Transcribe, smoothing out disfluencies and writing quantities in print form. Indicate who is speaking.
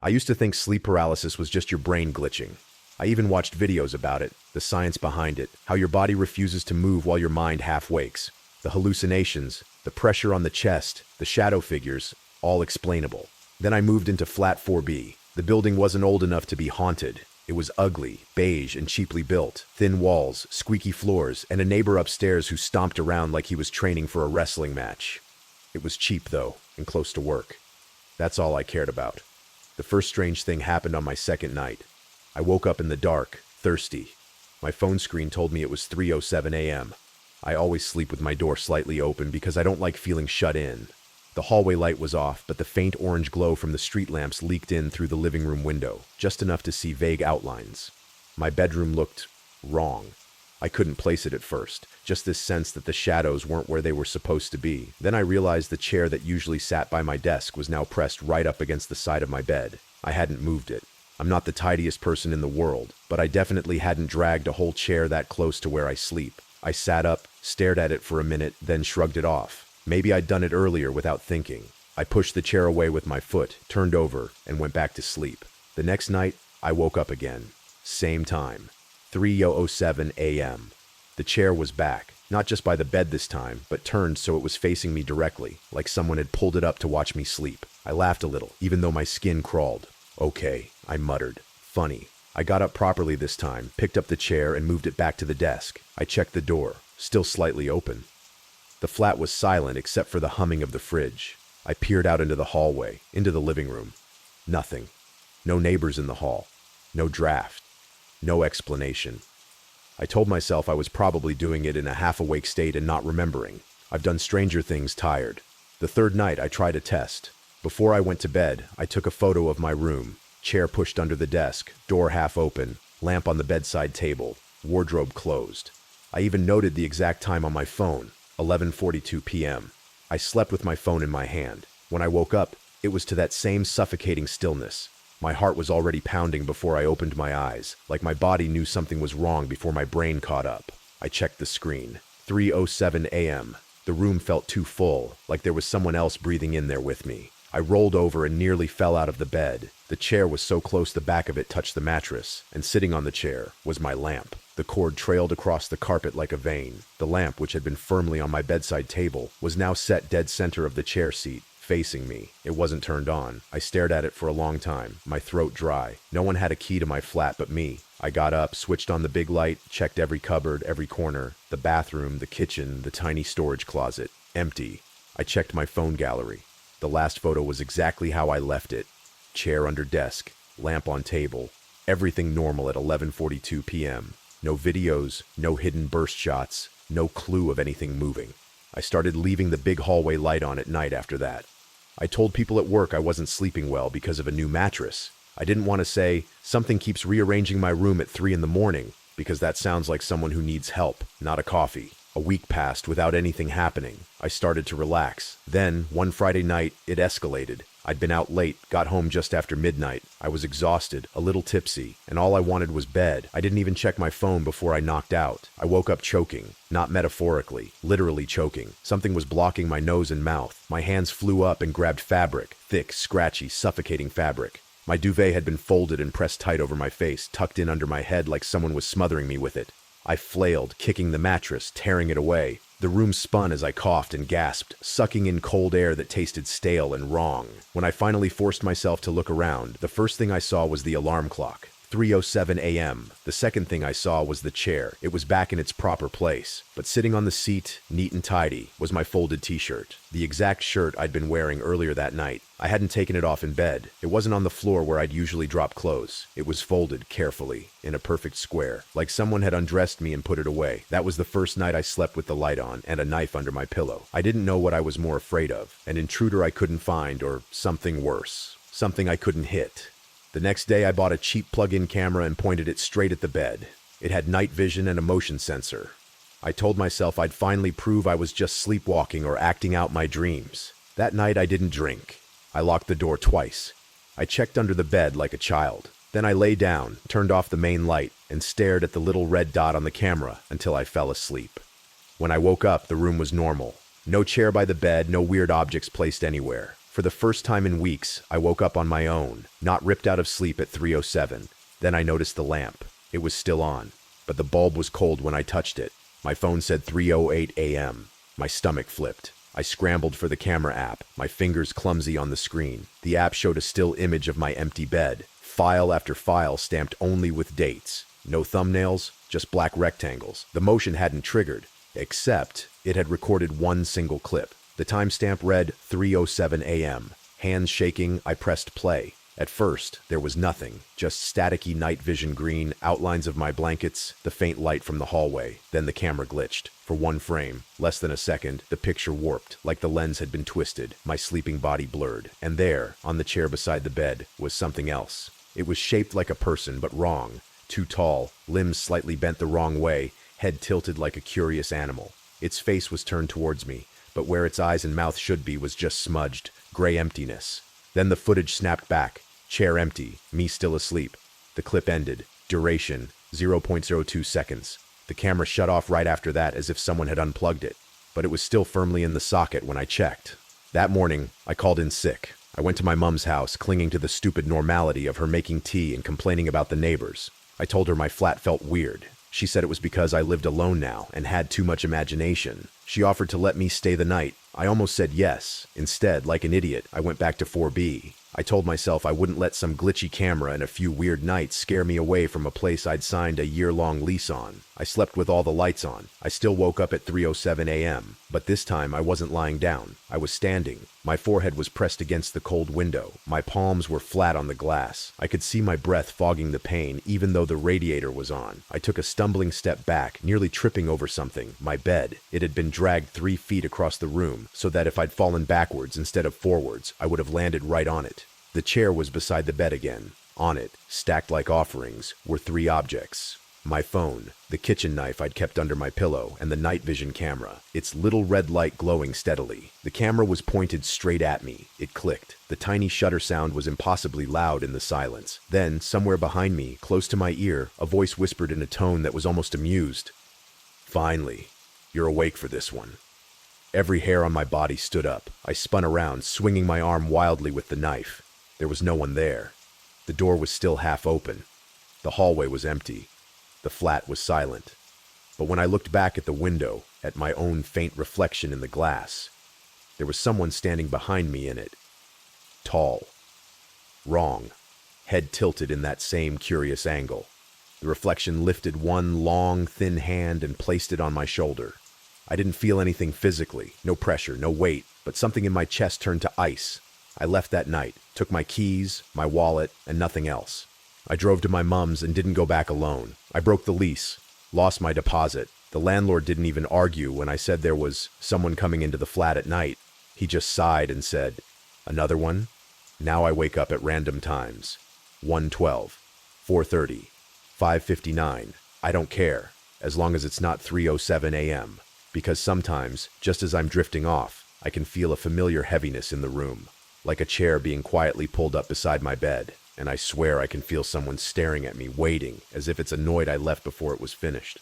Speaker 1: I used to think sleep paralysis was just your brain glitching. I even watched videos about it, the science behind it, how your body refuses to move while your mind half wakes. The hallucinations, the pressure on the chest, the shadow figures, all explainable. Then I moved into flat 4B. The building wasn't old enough to be haunted. It was ugly, beige, and cheaply built. Thin walls, squeaky floors, and a neighbor upstairs who stomped around like he was training for a wrestling match. It was cheap, though, and close to work. That's all I cared about. The first strange thing happened on my second night. I woke up in the dark, thirsty. My phone screen told me it was 3:07 a.m. I always sleep with my door slightly open because I don't like feeling shut in. The hallway light was off, but the faint orange glow from the street lamps leaked in through the living room window, just enough to see vague outlines. My bedroom looked wrong. I couldn't place it at first, just this sense that the shadows weren't where they were supposed to be. Then I realized the chair that usually sat by my desk was now pressed right up against the side of my bed. I hadn't moved it. I'm not the tidiest person in the world, but I definitely hadn't dragged a whole chair that close to where I sleep. I sat up, stared at it for a minute, then shrugged it off. Maybe I'd done it earlier without thinking. I pushed the chair away with my foot, turned over, and went back to sleep. The next night, I woke up again. Same time. 3:07 a.m. The chair was back, not just by the bed this time, but turned so it was facing me directly, like someone had pulled it up to watch me sleep. I laughed a little, even though my skin crawled. Okay, I muttered. Funny. I got up properly this time, picked up the chair, and moved it back to the desk. I checked the door, still slightly open. The flat was silent except for the humming of the fridge. I peered out into the hallway, into the living room. Nothing. No neighbors in the hall. No draft. No explanation. I told myself I was probably doing it in a half-awake state and not remembering. I've done stranger things tired. The third night, I tried a test. Before I went to bed, I took a photo of my room. Chair pushed under the desk, door half open, lamp on the bedside table, wardrobe closed. I even noted the exact time on my phone, 11:42 p.m. I slept with my phone in my hand. When I woke up, it was to that same suffocating stillness. My heart was already pounding before I opened my eyes, like my body knew something was wrong before my brain caught up. I checked the screen. 3:07 a.m. The room felt too full, like there was someone else breathing in there with me. I rolled over and nearly fell out of the bed. The chair was so close the back of it touched the mattress, and sitting on the chair was my lamp. The cord trailed across the carpet like a vein. The lamp, which had been firmly on my bedside table, was now set dead center of the chair seat, facing me. It wasn't turned on. I stared at it for a long time, my throat dry. No one had a key to my flat but me. I got up, switched on the big light, checked every cupboard, every corner, the bathroom, the kitchen, the tiny storage closet. Empty. I checked my phone gallery. The last photo was exactly how I left it. Chair under desk, lamp on table, everything normal at 11:42 p.m. No videos, no hidden burst shots, no clue of anything moving. I started leaving the big hallway light on at night after that. I told people at work I wasn't sleeping well because of a new mattress. I didn't want to say, something keeps rearranging my room at 3 in the morning, because that sounds like someone who needs help, not a coffee. A week passed without anything happening. I started to relax. Then, one Friday night, it escalated. I'd been out late, got home just after midnight. I was exhausted, a little tipsy, and all I wanted was bed. I didn't even check my phone before I knocked out. I woke up choking, not metaphorically, literally choking. Something was blocking my nose and mouth. My hands flew up and grabbed fabric, thick, scratchy, suffocating fabric. My duvet had been folded and pressed tight over my face, tucked in under my head like someone was smothering me with it. I flailed, kicking the mattress, tearing it away. The room spun as I coughed and gasped, sucking in cold air that tasted stale and wrong. When I finally forced myself to look around, the first thing I saw was the alarm clock. 3:07 a.m. The second thing I saw was the chair. It was back in its proper place. But sitting on the seat, neat and tidy, was my folded t-shirt. The exact shirt I'd been wearing earlier that night. I hadn't taken it off in bed. It wasn't on the floor where I'd usually drop clothes. It was folded carefully, in a perfect square, like someone had undressed me and put it away. That was the first night I slept with the light on and a knife under my pillow. I didn't know what I was more afraid of. An intruder I couldn't find, or something worse. Something I couldn't hit. The next day, I bought a cheap plug-in camera and pointed it straight at the bed. It had night vision and a motion sensor. I told myself I'd finally prove I was just sleepwalking or acting out my dreams. That night, I didn't drink. I locked the door twice. I checked under the bed like a child. Then I lay down, turned off the main light, and stared at the little red dot on the camera until I fell asleep. When I woke up, the room was normal. No chair by the bed, no weird objects placed anywhere. For the first time in weeks, I woke up on my own, not ripped out of sleep at 3:07. Then I noticed the lamp. It was still on, but the bulb was cold when I touched it. My phone said 3:08 a.m. My stomach flipped. I scrambled for the camera app, my fingers clumsy on the screen. The app showed a still image of my empty bed, file after file stamped only with dates. No thumbnails, just black rectangles. The motion hadn't triggered, except it had recorded one single clip. The timestamp read 3:07 a.m. Hands shaking, I pressed play. At first, there was nothing, just staticky night vision green, outlines of my blankets, the faint light from the hallway. Then the camera glitched. For one frame, less than a second, the picture warped, like the lens had been twisted, my sleeping body blurred. And there, on the chair beside the bed, was something else. It was shaped like a person, but wrong. Too tall, limbs slightly bent the wrong way, head tilted like a curious animal. Its face was turned towards me, but where its eyes and mouth should be was just smudged, gray emptiness. Then the footage snapped back. Chair empty, me still asleep. The clip ended. Duration, 0.02 seconds. The camera shut off right after that as if someone had unplugged it, but it was still firmly in the socket when I checked. That morning, I called in sick. I went to my mom's house, clinging to the stupid normality of her making tea and complaining about the neighbors. I told her my flat felt weird. She said it was because I lived alone now and had too much imagination. She offered to let me stay the night. I almost said yes. Instead, like an idiot, I went back to 4B. I told myself I wouldn't let some glitchy camera and a few weird nights scare me away from a place I'd signed a year-long lease on. I slept with all the lights on. I still woke up at 3:07 a.m., but this time I wasn't lying down. I was standing. My forehead was pressed against the cold window. My palms were flat on the glass. I could see my breath fogging the pane, even though the radiator was on. I took a stumbling step back, nearly tripping over something, my bed. It had been dragged 3 feet across the room, so that if I'd fallen backwards instead of forwards, I would have landed right on it. The chair was beside the bed again. On it, stacked like offerings, were 3 objects. My phone, the kitchen knife I'd kept under my pillow, and the night vision camera, its little red light glowing steadily. The camera was pointed straight at me. It clicked. The tiny shutter sound was impossibly loud in the silence. Then, somewhere behind me, close to my ear, a voice whispered in a tone that was almost amused. "Finally, you're awake for this one." Every hair on my body stood up. I spun around, swinging my arm wildly with the knife. There was no one there. The door was still half open. The hallway was empty. The flat was silent. But when I looked back at the window, at my own faint reflection in the glass, there was someone standing behind me in it. Tall. Wrong. Head tilted in that same curious angle. The reflection lifted one long, thin hand and placed it on my shoulder. I didn't feel anything physically, no pressure, no weight, but something in my chest turned to ice. I left that night, took my keys, my wallet, and nothing else. I drove to my mom's and didn't go back alone. I broke the lease, lost my deposit. The landlord didn't even argue when I said there was someone coming into the flat at night. He just sighed and said, "Another one?" Now I wake up at random times. 1:12, 4:30, 5:59. I don't care, as long as it's not 3:07 a.m., because sometimes, just as I'm drifting off, I can feel a familiar heaviness in the room, like a chair being quietly pulled up beside my bed, and I swear I can feel someone staring at me, waiting, as if it's annoyed I left before it was finished.